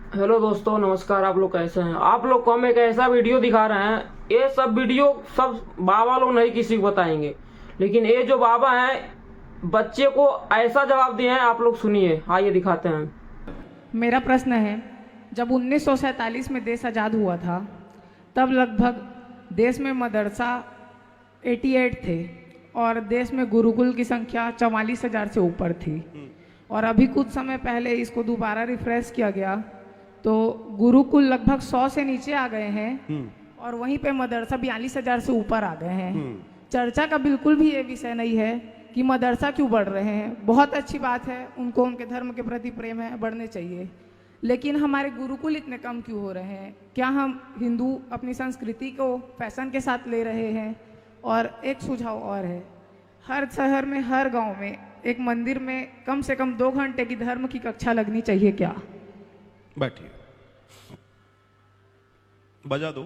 Hello दोस्तों, नमस्कार। आप लोग कैसे हैं? आप लोग को हम एक ऐसा वीडियो दिखा रहे हैं। ये सब वीडियो सब बाबा लोग नहीं किसी को बताएंगे, लेकिन ये जो बाबा हैं बच्चे को ऐसा जवाब दिए हैं। आप लोग सुनिए, आइए दिखाते हैं। मेरा प्रश्न है, जब 1947 में देश आज़ाद हुआ था तब लगभग देश में मदरसा 88 थे और देश में गुरुकुल की संख्या 44,000 से ऊपर थी। और अभी कुछ समय पहले इसको दोबारा रिफ्रेश किया गया तो गुरुकुल लगभग 100 से नीचे आ गए हैं और वहीं पे मदरसा 42,000 से ऊपर आ गए हैं। चर्चा का बिल्कुल भी ये विषय नहीं है कि मदरसा क्यों बढ़ रहे हैं। बहुत अच्छी बात है, उनको उनके धर्म के प्रति प्रेम है, बढ़ने चाहिए। लेकिन हमारे गुरुकुल इतने कम क्यों हो रहे हैं? क्या हम हिंदू अपनी संस्कृति को फैशन के साथ ले रहे हैं? और एक सुझाव और है, हर शहर में हर गांव में एक मंदिर में कम से कम 2 घंटे की धर्म की कक्षा लगनी चाहिए क्या? बैठिए, बजा दो।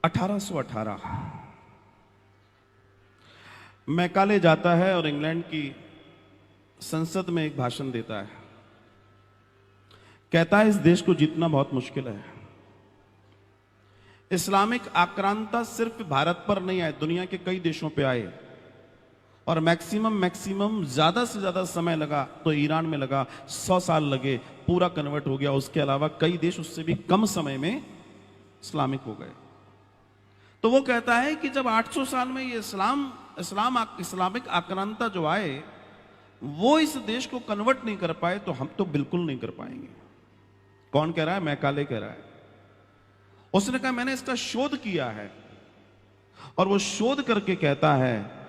1818 मैकाले जाता है और इंग्लैंड की संसद में एक भाषण देता है। कहता है इस देश को जीतना बहुत मुश्किल है। इस्लामिक आक्रांता सिर्फ भारत पर नहीं आए, दुनिया के कई देशों पे आए और मैक्सिमम ज्यादा से ज्यादा समय लगा तो ईरान में लगा, 100 साल लगे, पूरा कन्वर्ट हो गया। उसके अलावा कई देश उससे भी कम समय में इस्लामिक हो गए। तो वो कहता है कि जब 800 साल में ये इस्लामिक आक्रांता जो आए वो इस देश को कन्वर्ट नहीं कर पाए तो हम तो बिल्कुल नहीं कर पाएंगे। कौन कह रहा है? मैकाले कह रहा है। उसने कहा मैंने इसका शोध किया है और वो शोध करके कहता है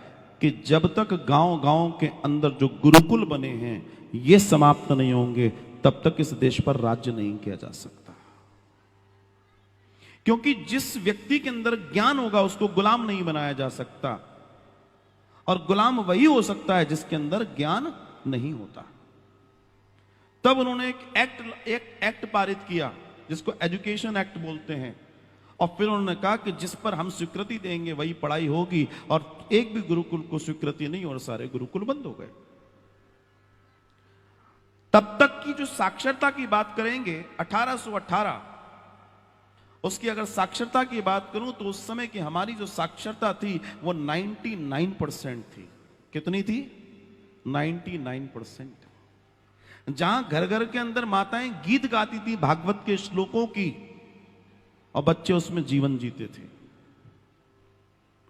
कि जब तक गांव-गांव के अंदर जो गुरुकुल बने हैं ये समाप्त नहीं होंगे तब तक इस देश पर राज्य नहीं किया जा सकता। क्योंकि जिस व्यक्ति के अंदर ज्ञान होगा उसको गुलाम नहीं बनाया जा सकता और गुलाम वही हो सकता है जिसके अंदर ज्ञान नहीं होता। तब उन्होंने एक एक्ट पारित किया जिसको एजुकेशन एक्ट बोलते हैं और फिर उन्होंने कहा कि जिस पर हम स्वीकृति देंगे वही पढ़ाई होगी और एक भी गुरुकुल को स्वीकृति नहीं और सारे गुरुकुल बंद हो गए। तब तक की जो साक्षरता की बात करेंगे 1818, उसकी अगर साक्षरता की बात करूं तो उस समय की हमारी जो साक्षरता थी वो 99% थी। कितनी थी? 99%। जहां घर घर के अंदर माताएं गीत गाती थी भागवत के श्लोकों की और बच्चे उसमें जीवन जीते थे।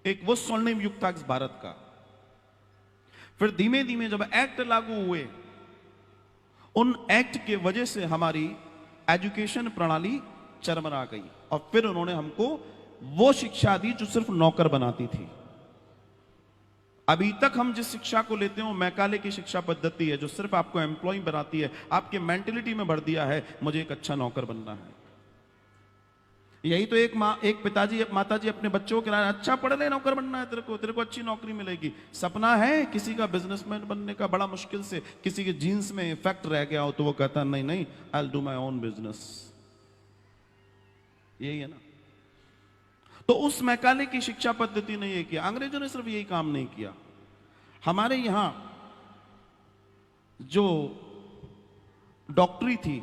एक वो स्वर्णिम युग था इस भारत का। फिर धीमे धीमे जब एक्ट लागू हुए, उन एक्ट के वजह से हमारी एजुकेशन प्रणाली चरमरा गई और फिर उन्होंने हमको वो शिक्षा दी जो सिर्फ नौकर बनाती थी। अभी तक हम जिस शिक्षा को लेते हैं वो मैकाले की शिक्षा पद्धति है जो सिर्फ आपको एम्प्लॉय बनाती है, आपके मेंटेलिटी में भर दिया है मुझे एक अच्छा नौकर बनना है। यही तो एक पिताजी माताजी अपने बच्चों को कह रहे हैं अच्छा पढ़ ले, नौकर बनना है तेरे को अच्छी नौकरी मिलेगी। सपना है किसी का बिजनेसमैन बनने का, बड़ा मुश्किल से किसी के जीन्स में इफेक्ट रह गया हो तो वो कहता नहीं नहीं I will do my own business. यही है ना। तो उस मैकाले की शिक्षा पद्धति ने यह किया। अंग्रेजों ने सिर्फ यही काम नहीं किया। हमारे यहां जो डॉक्टरी थी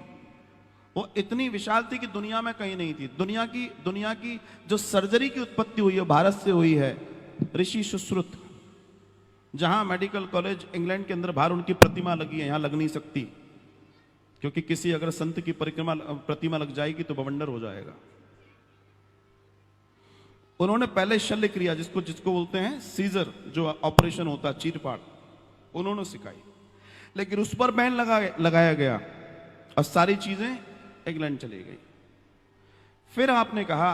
वो इतनी विशाल थी कि दुनिया में कहीं नहीं थी। दुनिया की जो सर्जरी की उत्पत्ति हुई है भारत से हुई है। ऋषि सुश्रुत, जहां मेडिकल कॉलेज इंग्लैंड के अंदर बाहर उनकी प्रतिमा लगी है, यहां लग नहीं सकती क्योंकि किसी अगर संत की प्रतिमा लग जाएगी तो बवंडर हो जाएगा। उन्होंने पहले शल्य क्रिया जिसको बोलते हैं सीजर, जो ऑपरेशन होता है चीरफाड़, उन्होंने सिखाई। लेकिन उस पर बैन लगाया गया और सारी चीजें इंग्लैंड चली गई। फिर आपने कहा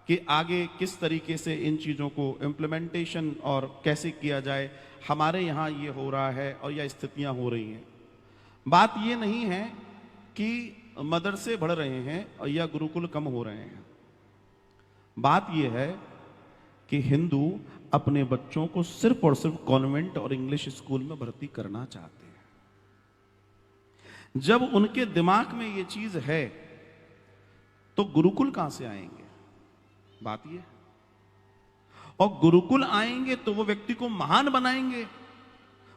कि आगे किस तरीके से इन चीजों को इम्प्लीमेंटेशन और कैसे किया जाए। हमारे यहां ये हो रहा है और यह स्थितियां हो रही हैं। बात ये नहीं है कि मदरसे बढ़ रहे हैं और या गुरुकुल कम हो रहे हैं। बात यह है कि हिंदू अपने बच्चों को सिर्फ और सिर्फ कॉन्वेंट और इंग्लिश स्कूल में भर्ती करना चाहते हैं। जब उनके दिमाग में यह चीज है तो गुरुकुल कहां से आएंगे? बात यह है। और गुरुकुल आएंगे तो वो व्यक्ति को महान बनाएंगे,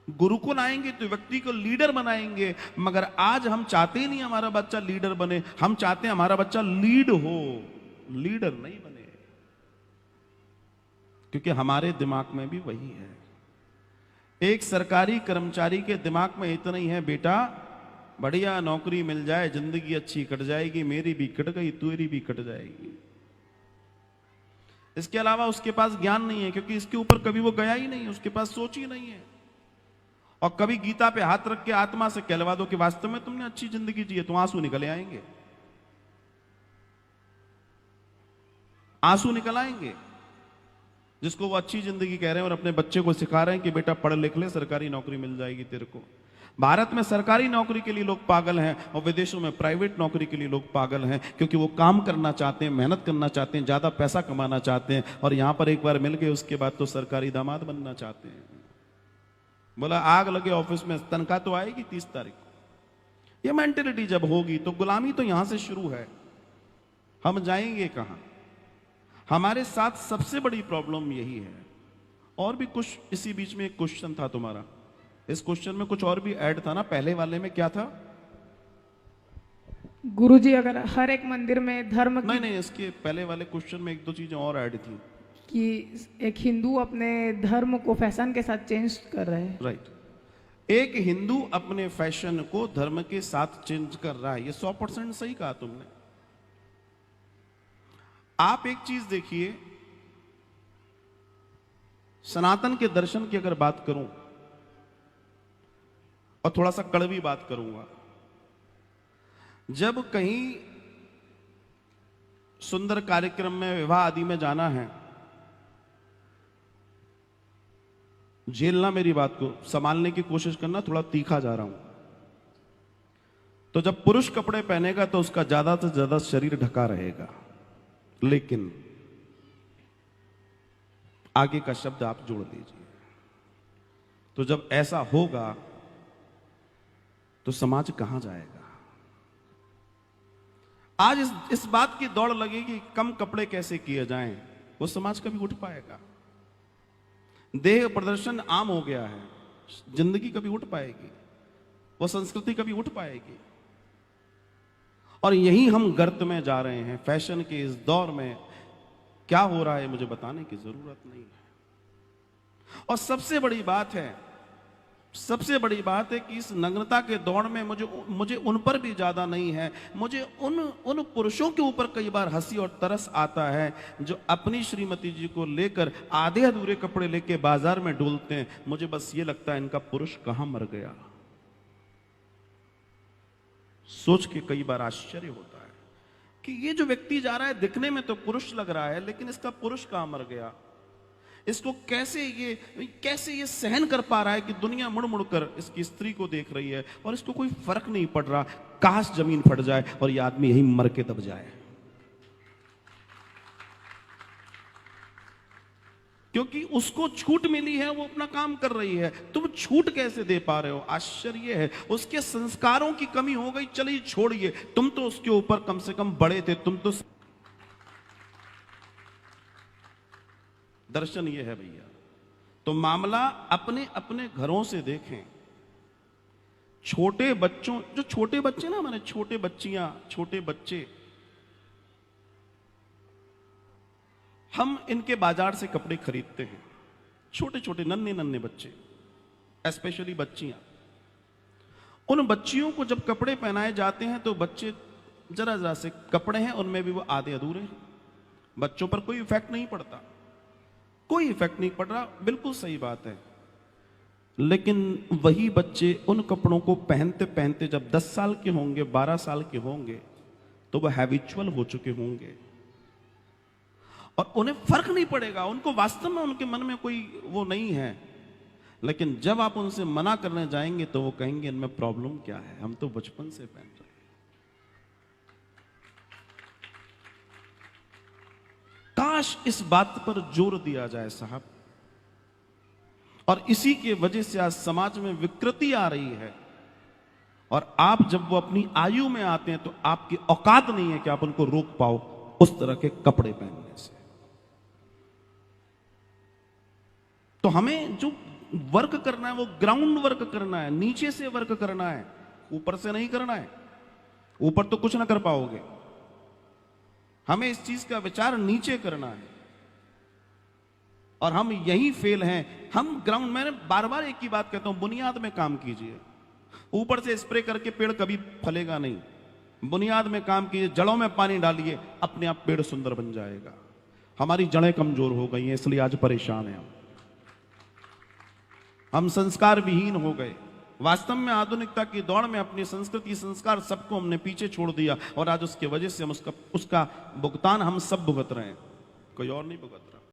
गुरुकुल आएंगे तो व्यक्ति को लीडर बनाएंगे, मगर आज हम चाहते ही नहीं हमारा बच्चा लीडर बने, हम चाहते हैं हमारा बच्चा लीड हो, लीडर नहीं बने। क्योंकि हमारे दिमाग में भी वही है। एक सरकारी कर्मचारी के दिमाग में इतना ही है, बेटा बढ़िया नौकरी मिल जाए, जिंदगी अच्छी कट जाएगी, मेरी भी कट गई, तेरी भी कट जाएगी। इसके अलावा उसके पास ज्ञान नहीं है, क्योंकि इसके ऊपर कभी वो गया ही नहीं, उसके पास सोच ही नहीं है। और कभी गीता पे हाथ रख के आत्मा से कहलवा दो कि वास्तव में तुमने अच्छी जिंदगी जी है, तो आंसू निकल आएंगे, आंसू निकल आएंगे। जिसको वो अच्छी जिंदगी कह रहे हैं और अपने बच्चे को सिखा रहे हैं कि बेटा पढ़ लिख ले, सरकारी नौकरी मिल जाएगी तेरे को। भारत में सरकारी नौकरी के लिए लोग पागल हैं और विदेशों में प्राइवेट नौकरी के लिए लोग पागल हैं, क्योंकि वो काम करना चाहते हैं, मेहनत करना चाहते हैं, ज्यादा पैसा कमाना चाहते हैं, और यहां पर एक बार मिल गए उसके बाद तो सरकारी दामाद बनना चाहते हैं। बोला आग लगे ऑफिस में, तनख्वाह तो आएगी 30 तारीख को। ये मेंटेलिटी जब होगी तो गुलामी तो यहां से शुरू है। हम जाएंगे कहां? हमारे साथ सबसे बड़ी प्रॉब्लम यही है। और भी कुछ इसी बीच में एक क्वेश्चन था तुम्हारा, इस क्वेश्चन में कुछ और भी ऐड था ना, पहले वाले में क्या था? गुरुजी अगर हर एक मंदिर में धर्म की, नहीं, इसके पहले वाले क्वेश्चन में एक दो चीजें और ऐड थी कि एक हिंदू अपने धर्म को फैशन के साथ चेंज कर रहे हैं। राइट। एक हिंदू अपने फैशन को धर्म के साथ चेंज कर रहा है, ये 100% सही कहा तुमने। आप एक चीज देखिए, सनातन के दर्शन की अगर बात करूं और थोड़ा सा कड़वी बात करूंगा, जब कहीं सुंदर कार्यक्रम में, विवाह आदि में जाना है, झेलना मेरी बात को, संभालने की कोशिश करना, थोड़ा तीखा जा रहा हूं, तो जब पुरुष कपड़े पहनेगा तो उसका ज्यादा से ज्यादा शरीर ढका रहेगा। लेकिन आगे का शब्द आप जोड़ दीजिए, तो जब ऐसा होगा तो समाज कहां जाएगा? आज इस बात की दौड़ लगेगी कम कपड़े कैसे किए जाएं, वो समाज कभी उठ पाएगा? देह प्रदर्शन आम हो गया है, जिंदगी कभी उठ पाएगी? वो संस्कृति कभी उठ पाएगी? और यही हम गर्त में जा रहे हैं। फैशन के इस दौर में क्या हो रहा है मुझे बताने की जरूरत नहीं है। और सबसे बड़ी बात है कि इस नग्नता के दौड़ में मुझे उन पर भी ज्यादा नहीं है, मुझे उन पुरुषों के ऊपर कई बार हंसी और तरस आता है जो अपनी श्रीमती जी को लेकर आधे अधूरे कपड़े लेके बाजार में डोलते हैं। मुझे बस ये लगता है इनका पुरुष कहां मर गया। सोच के कई बार आश्चर्य होता है कि ये जो व्यक्ति जा रहा है दिखने में तो पुरुष लग रहा है, लेकिन इसका पुरुष कहां मर गया? इसको कैसे ये सहन कर पा रहा है कि दुनिया मुड़ मुड़ कर इसकी स्त्री को देख रही है और इसको कोई फर्क नहीं पड़ रहा। काश जमीन फट जाए और ये आदमी यही मर के दब जाए, क्योंकि उसको छूट मिली है, वो अपना काम कर रही है। तुम छूट कैसे दे पा रहे हो? आश्चर्य है। उसके संस्कारों की कमी हो गई, चलिए छोड़िए, तुम तो उसके ऊपर कम से कम बड़े थे, तुम तो। दर्शन ये है भैया, तो मामला अपने अपने घरों से देखें। छोटे बच्चों, जो छोटे बच्चे ना, माने छोटे बच्चियां, छोटे बच्चे, हम इनके बाजार से कपड़े खरीदते हैं। छोटे छोटे नन्हे नन्हे बच्चे, स्पेशली बच्चियां, उन बच्चियों को जब कपड़े पहनाए जाते हैं तो बच्चे जरा जरा से कपड़े हैं उनमें भी वो आधे अधूरे हैं। बच्चों पर कोई इफेक्ट नहीं पड़ता, कोई इफेक्ट नहीं पड़ रहा, बिल्कुल सही बात है। लेकिन वही बच्चे उन कपड़ों को पहनते पहनते जब 10 साल के होंगे, 12 साल के होंगे, तो वह हैबिचुअल हो चुके होंगे और उन्हें फर्क नहीं पड़ेगा। उनको वास्तव में उनके मन में कोई वो नहीं है। लेकिन जब आप उनसे मना करने जाएंगे तो वो कहेंगे इनमें प्रॉब्लम क्या है, हम तो बचपन से पहन रहे हैं। काश इस बात पर जोर दिया जाए साहब। और इसी के वजह से आज समाज में विकृति आ रही है। और आप जब वो अपनी आयु में आते हैं तो आपकी औकात नहीं है कि आप उनको रोक पाओ उस तरह के कपड़े पहनने से। तो हमें जो वर्क करना है वो ग्राउंड वर्क करना है, नीचे से वर्क करना है, ऊपर से नहीं करना है। ऊपर तो कुछ ना कर पाओगे। हमें इस चीज का विचार नीचे करना है और हम यही फेल हैं। हम ग्राउंड, मैंने बार बार एक ही बात कहता हूं, बुनियाद में काम कीजिए। ऊपर से स्प्रे करके पेड़ कभी फलेगा नहीं। बुनियाद में काम कीजिए, जड़ों में पानी डालिए, अपने आप पेड़ सुंदर बन जाएगा। हमारी जड़ें कमजोर हो गई हैं, इसलिए आज परेशान हैं हम संस्कार विहीन हो गए। वास्तव में आधुनिकता की दौड़ में अपनी संस्कृति संस्कार सबको हमने पीछे छोड़ दिया और आज उसकी वजह से हम उसका भुगतान हम सब भुगत रहे हैं, कोई और नहीं भुगत रहा।